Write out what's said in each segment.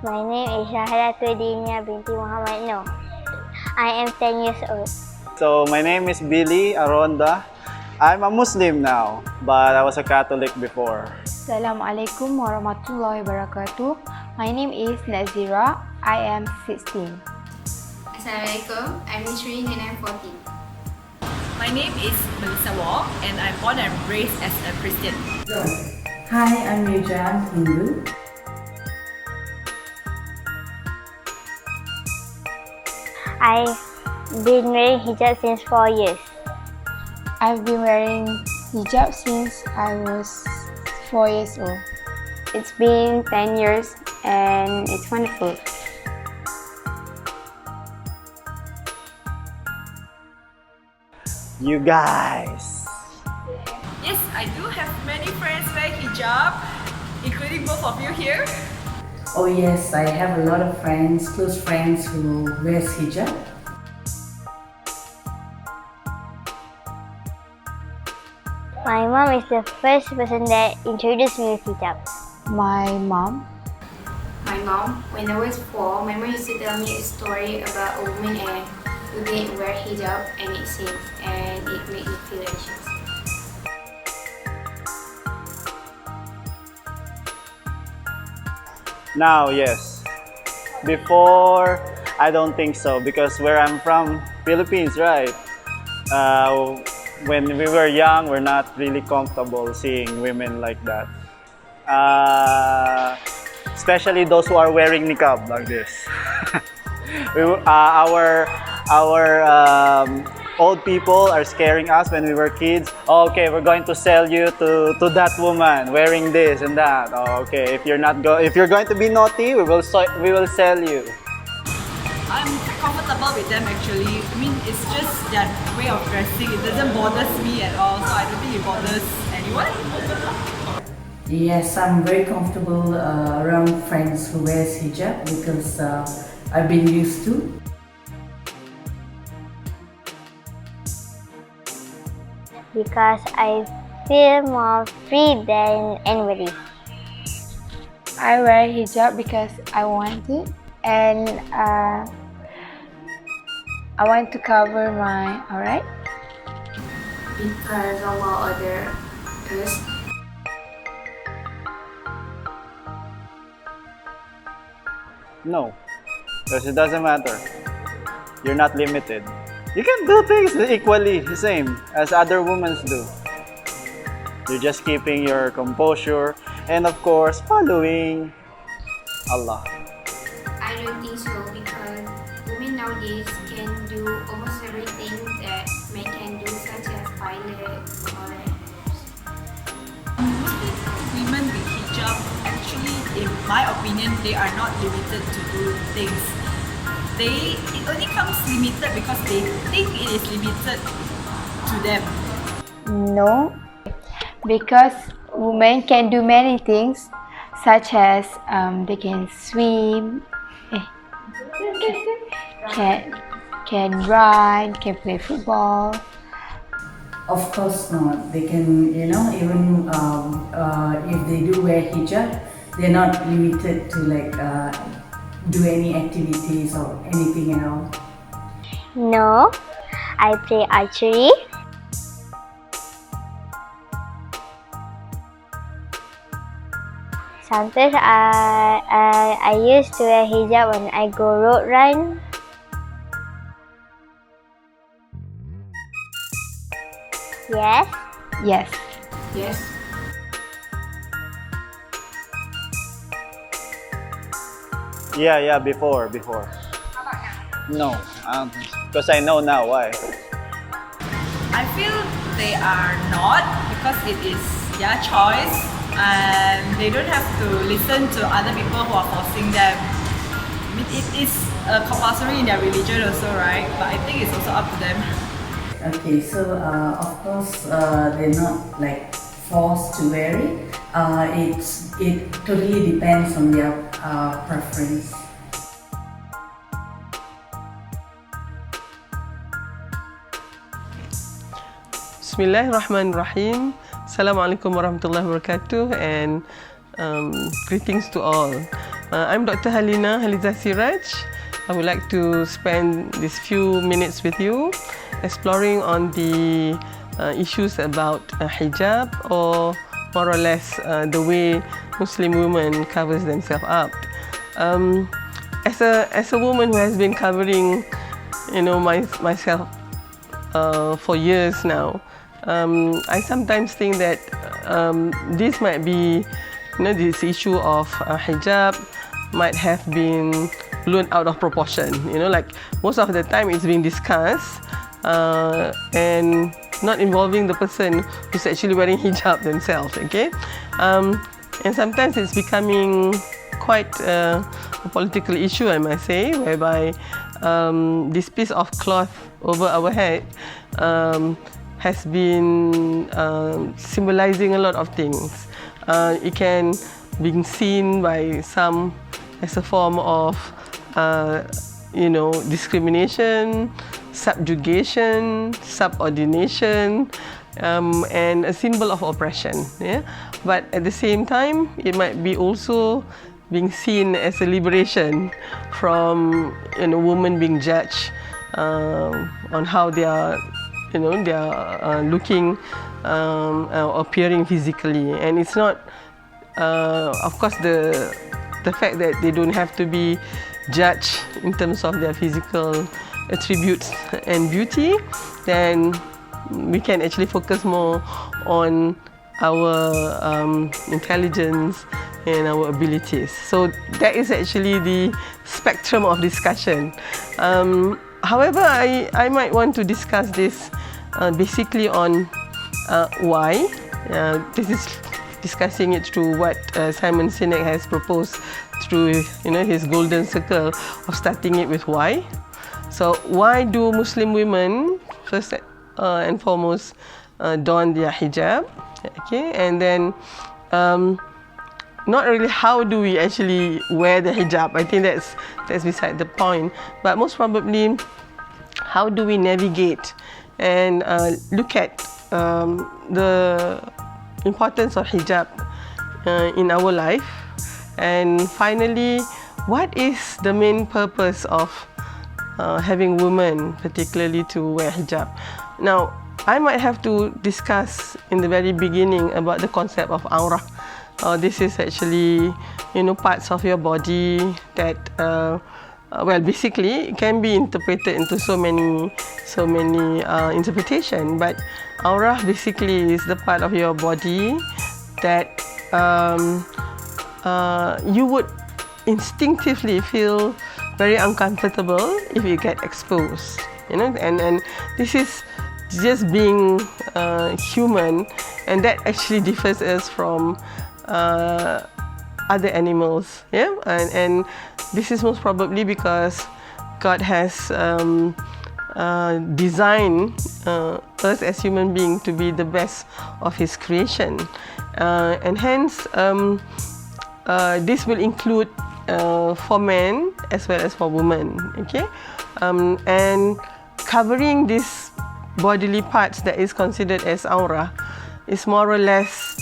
My name is Shahadatuddin binti Muhammad Noor. I am 10 years old. So my name is Billy Aronda. I'm a Muslim now, but I was a Catholic before. Assalamualaikum warahmatullahi wabarakatuh. My name is Nazira. I am 16. Assalamualaikum, I'm Nisrin and I'm 14. My name is Melissa Wong and I'm born and raised as a Christian. Hi, I'm Mizan, Hindu. I've been wearing hijab since 4 years. I've been wearing hijab since I was 4 years old. It's been 10 years and it's wonderful. You guys! Yes, I do have many friends wear hijab, including both of you here. Oh yes, I have a lot of friends, close friends who wears hijab. My mom is the first person that introduced me with hijab. My mom. My mom, when I was 4, my mom used to tell me a story about a woman and who didn't wear hijab and it saves and it made me feel anxious. Now, yes. Before, I don't think so because where I'm from, Philippines, right? When we were young, we're not really comfortable seeing women like that. Especially those who are wearing niqab like this. Our old people are scaring us when we were kids. Oh, okay, we're going to sell you to that woman wearing this and that. Oh, okay, if you're going to be naughty, we will sell you. I'm comfortable with them actually. I mean, it's just their way of dressing. It doesn't bother me at all, so I don't think it bothers anyone. Yes, I'm very comfortable around friends who wears hijab because I've been used to. Because I feel more free than anybody. I wear hijab because I want it and I want to cover my alright. Because Allah ordered us. No, because it doesn't matter. You're not limited. You can do things equally the same as other women do. You're just keeping your composure and of course following Allah. I don't think so because women nowadays can do almost everything that men can do, such as pilot or Muslim women with hijab, actually, in my opinion, they are not limited to do things. It only comes limited because they think it is limited to them. No, because women can do many things such as they can swim, can run, can play football. Of course not. They can, even if they do wear hijab, they're not limited to do any activities or anything at all. No, I play archery. Sometimes I used to wear hijab when I go road run. Yes. Yes. yes. Yeah, before. No, because I know now why. I feel they are not because it is their choice and they don't have to listen to other people who are forcing them. I mean, it is compulsory in their religion also, right? But I think it's also up to them. Okay, so of course they're not forced to wear it. It totally depends on their preference. I'm Dr. Haliza Siraj. I would like to spend these few minutes with you exploring on the issues about hijab, or more or less the way Muslim women covers themselves up. As a woman who has been covering, myself for years now, I sometimes think that this might be, this issue of hijab might have been blown out of proportion. Like most of the time it's being discussed and not involving the person who's actually wearing hijab themselves. Okay, and sometimes it's becoming quite a political issue, I must say, whereby this piece of cloth over our head has been symbolizing a lot of things. It can be seen by some as a form of discrimination, subjugation, subordination, and a symbol of oppression. Yeah? But at the same time, it might be also being seen as a liberation from women being judged on how they are, looking or appearing physically. And it's not, of course, the fact that they don't have to be judged in terms of their physical attributes and beauty, then we can actually focus more on our intelligence and our abilities. So that is actually the spectrum of discussion. However, I might want to discuss this basically on why. This is discussing it through what Simon Sinek has proposed through his golden circle of starting it with why. So why do Muslim women first and foremost don their hijab? Okay, and then not really how do we actually wear the hijab. I think that's beside the point. But most probably, how do we navigate and look at the importance of hijab in our life, and finally, what is the main purpose of having women particularly to wear hijab? Now, I might have to discuss in the very beginning about the concept of aurah. This is actually, parts of your body that, basically it can be interpreted into so many interpretation. But aurah basically is the part of your body that you would instinctively feel very uncomfortable if you get exposed. And this is just being human, and that actually differs us from other animals. Yeah, and this is most probably because God has designed us as human beings to be the best of His creation, and hence this will include for men as well as for women. Okay, and covering these bodily parts that is considered as aurah is more or less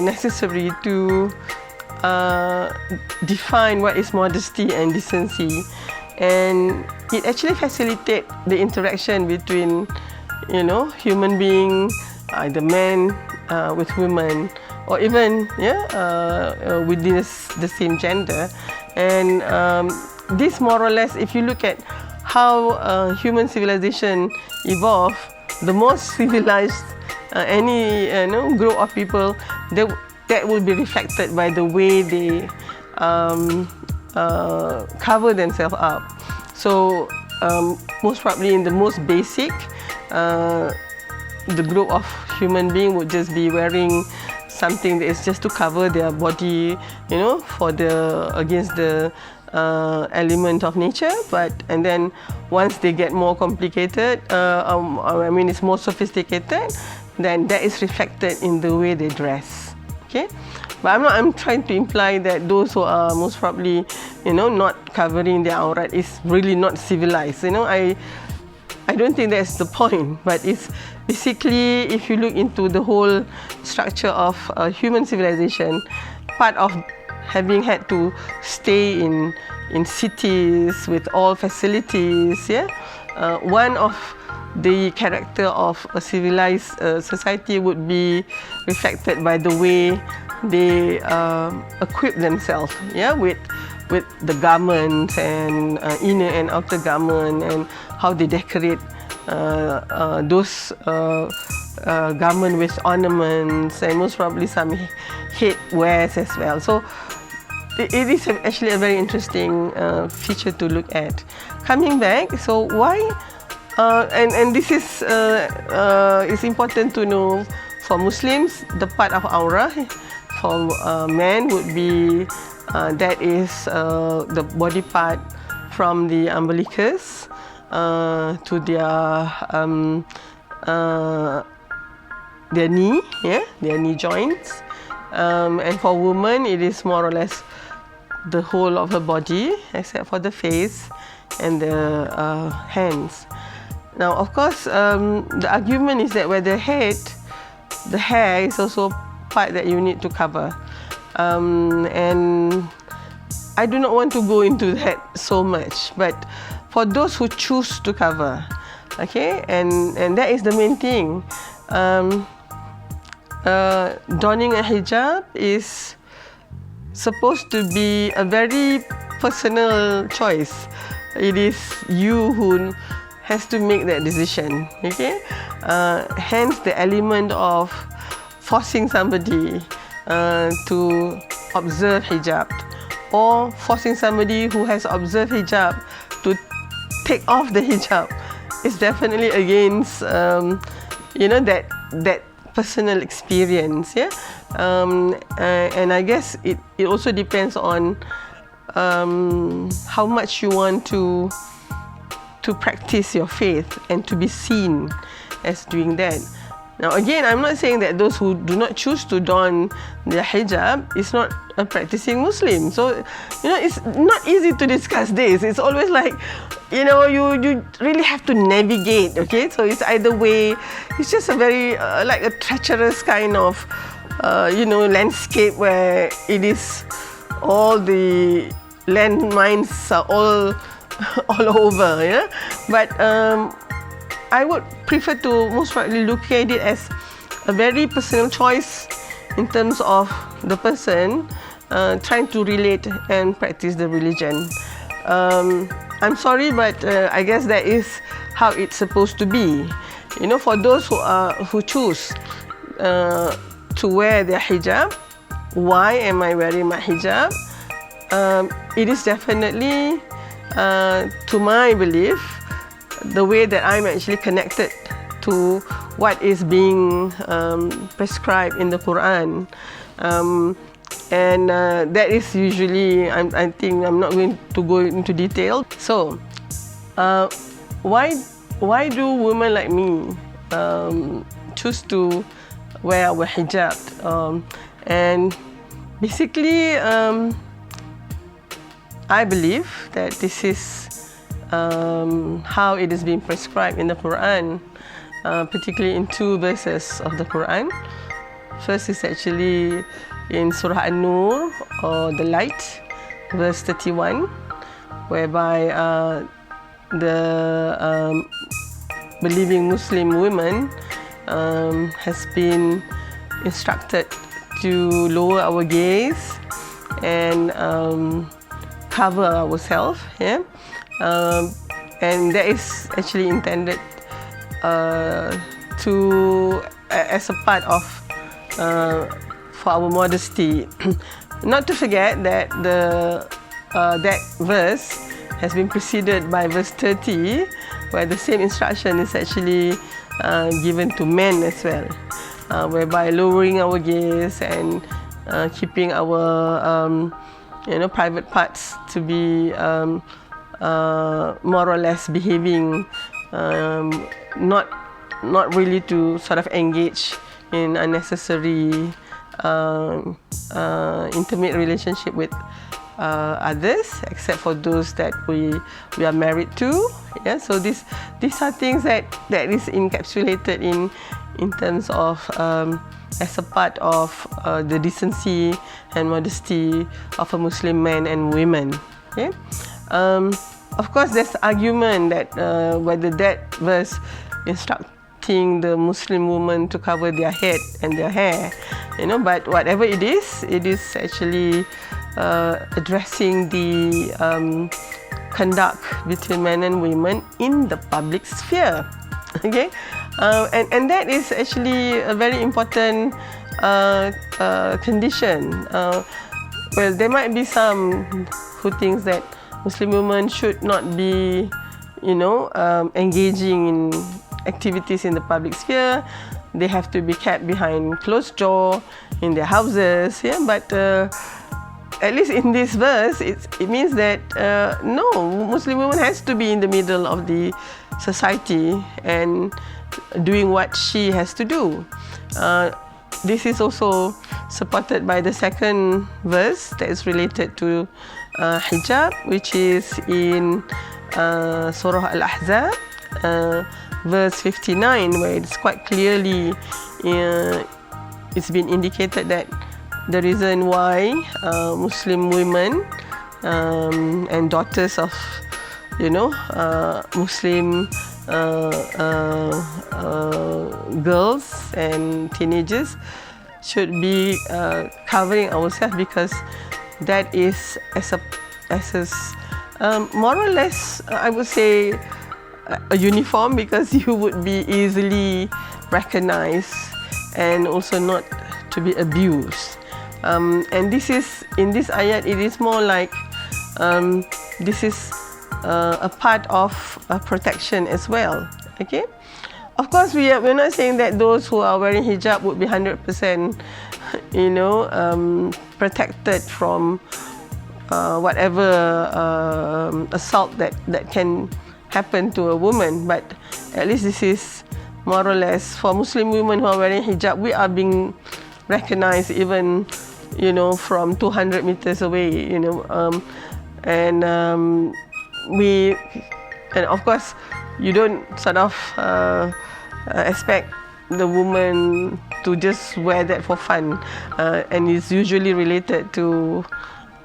necessary to define what is modesty and decency, and it actually facilitates the interaction between human being, either men with women, or even within the same gender. And this more or less, if you look at how human civilization evolved, the most civilized any group of people, that will be reflected by the way they cover themselves up. So most probably in the most basic, the group of human being would just be wearing something that is just to cover their body, for against the element of nature. And then once they get more complicated, it's more sophisticated, then that is reflected in the way they dress. Okay, but I'm trying to imply that those who are most probably not covering their aurat is really not civilized. I don't think that's the point, but it's basically, if you look into the whole structure of human civilization, part of having had to stay in cities with all facilities, yeah, one of the character of a civilized society would be reflected by the way they equip themselves, yeah, with the garments and inner and outer garment, and how they decorate those garment with ornaments, and most probably some headwears as well. So it is actually a very interesting feature to look at. Coming back, so why, and this is important to know for Muslims, the part of aura for men would be that is the body part from the umbilicus to their knee, yeah, their knee joints, and for women it is more or less the whole of her body except for the face and the hands. Now, of course, the argument is that where the hair is also part that you need to cover, and I do not want to go into that so much, but for those who choose to cover, okay, and that is the main thing. Donning a hijab is supposed to be a very personal choice. It is you who has to make that decision, okay? Hence the element of forcing somebody to observe hijab, or forcing somebody who has observed hijab to take off the hijab is definitely against that personal experience, yeah. And I guess it also depends on how much you want to practice your faith and to be seen as doing that. Now again, I'm not saying that those who do not choose to don their hijab is not a practicing Muslim. So, it's not easy to discuss this. It's always like, you really have to navigate, okay? So it's either way. It's just a very, like a treacherous kind of, landscape where it is all the landmines are all over, yeah? But I would prefer to most probably look at it as a very personal choice in terms of the person trying to relate and practice the religion. I'm sorry, but I guess that is how it's supposed to be. For those who choose to wear their hijab, why am I wearing my hijab? It is definitely, to my belief, the way that I'm actually connected to what is being prescribed in the Quran. And that is usually, I think I'm not going to go into detail. So, why do women like me choose to wear our hijab? And basically, I believe that this is how it is being prescribed in the Quran, particularly in two verses of the Quran. First is actually in Surah An-Nur, or the light, verse 31, whereby the believing Muslim women has been instructed to lower our gaze and cover ourselves, yeah? And that is actually intended as a part of for our modesty. Not to forget that that verse has been preceded by verse 30, where the same instruction is actually given to men as well, whereby lowering our gaze and keeping our private parts to be more or less behaving, not really to sort of engage in unnecessary intimate relationship with others, except for those that we are married to. Yeah, so these are things that is encapsulated in terms of as a part of the decency and modesty of a Muslim man and women. Okay? Of course, there's argument that whether that verse instructing the Muslim woman to cover their head and their hair, but whatever it is actually addressing the conduct between men and women in the public sphere. Okay, and that is actually a very important condition. Well, there might be some who thinks that Muslim women should not be, engaging in activities in the public sphere. They have to be kept behind closed door in their houses. Yeah, but at least in this verse, it means that no, Muslim woman has to be in the middle of the society and doing what she has to do. This is also supported by the second verse that is related to hijab, which is in Surah Al-Ahzab, verse 59, where it's quite clearly it's been indicated that the reason why Muslim women and daughters of Muslim girls and teenagers should be covering ourselves, because that is more or less, I would say, a uniform, because you would be easily recognized and also not to be abused. And this is, in this ayat, it is more like this is a part of protection as well. Okay, of course we're not saying that those who are wearing hijab would be 100% protected from whatever assault that can happen to a woman, but at least this is more or less for Muslim women who are wearing hijab. We are being recognized even from 200 meters away, and of course you don't sort of expect the woman to just wear that for fun, and it's usually related to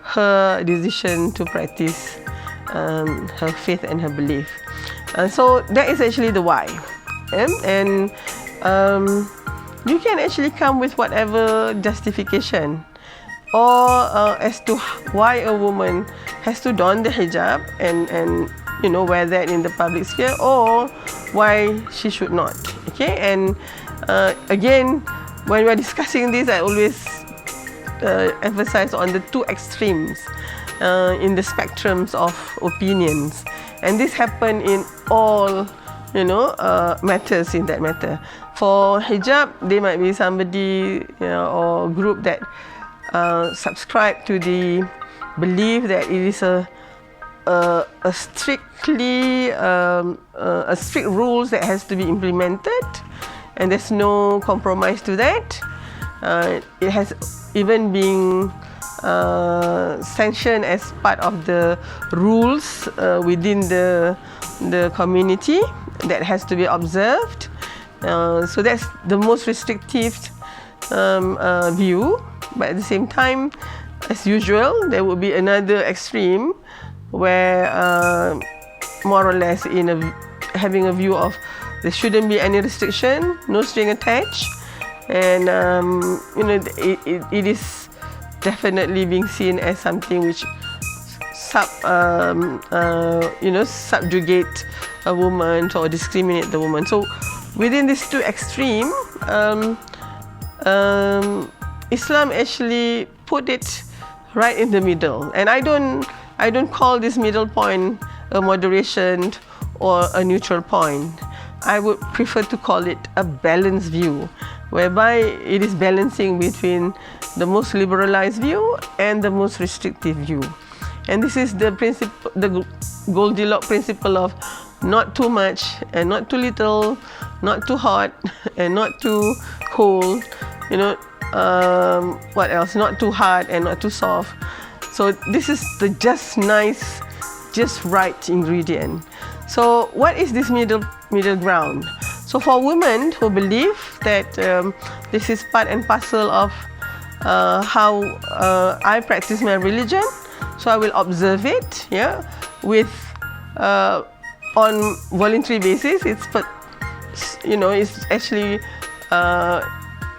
her decision to practice her faith and her belief. So that is actually the why, and you can actually come with whatever justification or as to why a woman has to don the hijab and wear that in the public sphere, or why she should not. Okay, and again, when we're discussing this, I always emphasize on the two extremes in the spectrums of opinions, and this happen in all matters in that matter. For hijab, there might be somebody or group that subscribe to the belief that it is a strictly a strict rules that has to be implemented, and there's no compromise to that. It has even been sanctioned as part of the rules within the community that has to be observed. So that's the most restrictive view. But at the same time, as usual, there will be another extreme where more or less having a view of there shouldn't be any restriction, no string attached, and it is definitely being seen as something which subjugate a woman or discriminate the woman. So within these two extremes, Islam actually put it right in the middle, and I don't call this middle point a moderation or a neutral point. I would prefer to call it a balanced view, whereby it is balancing between the most liberalized view and the most restrictive view. And this is the principle, the Goldilocks principle of not too much and not too little, not too hot and not too cold, what else? Not too hard and not too soft. So this is the just nice, just right ingredient. So what is this middle ground? So So for women who believe that this is part and parcel of how I practice my religion, so I will observe it, yeah, with on voluntary basis. It's actually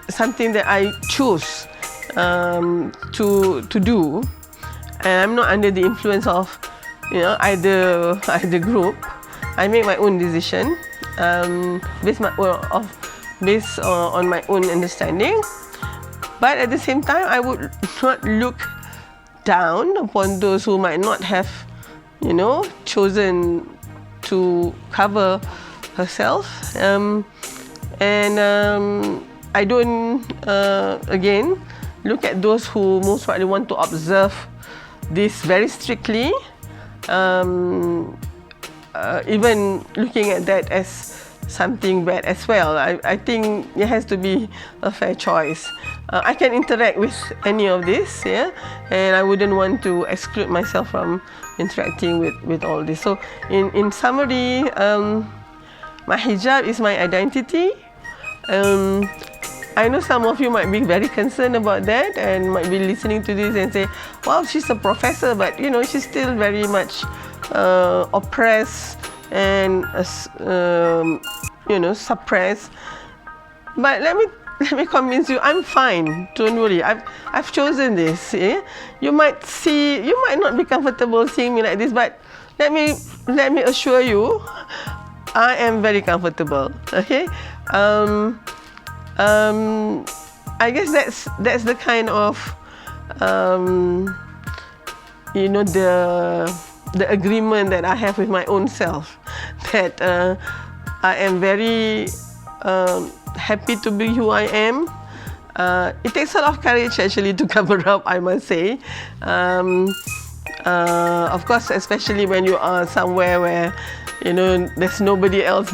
something that I choose to do, and I'm not under the influence of either group. I make my own decision based on my own understanding. But at the same time, I would not look down upon those who might not have, chosen to cover herself. I don't, again, look at those who most likely want to observe this very strictly, even looking at that as something bad as well. I think it has to be a fair choice. I can interact with any of this, yeah, and I wouldn't want to exclude myself from interacting with all this. So in summary, my hijab is my identity. I know some of you might be very concerned about that and might be listening to this and say, wow, she's a professor, but she's still very much oppressed and suppressed. But let me convince you, I'm fine. Don't worry. I've chosen this. Yeah? You might not be comfortable seeing me like this, but let me assure you, I am very comfortable. Okay. I guess that's the kind of the agreement that I have with my own self, that I am very happy to be who I am. It takes a lot of courage actually to cover up, I must say. Of course, especially when you are somewhere where there's nobody else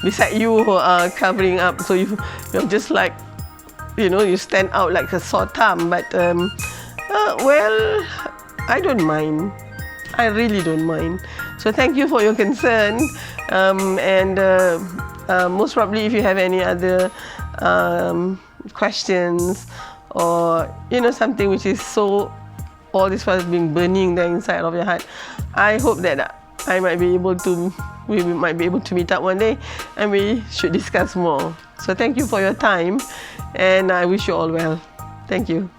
beside you who are covering up, so you're just like you stand out like a sore thumb. But well, I don't mind. I really don't mind. So thank you for your concern, and most probably if you have any other questions or something which is so all this was been burning there inside of your heart, I hope that we might be able to meet up one day and we should discuss more. So thank you for your time, and I wish you all well. Thank you.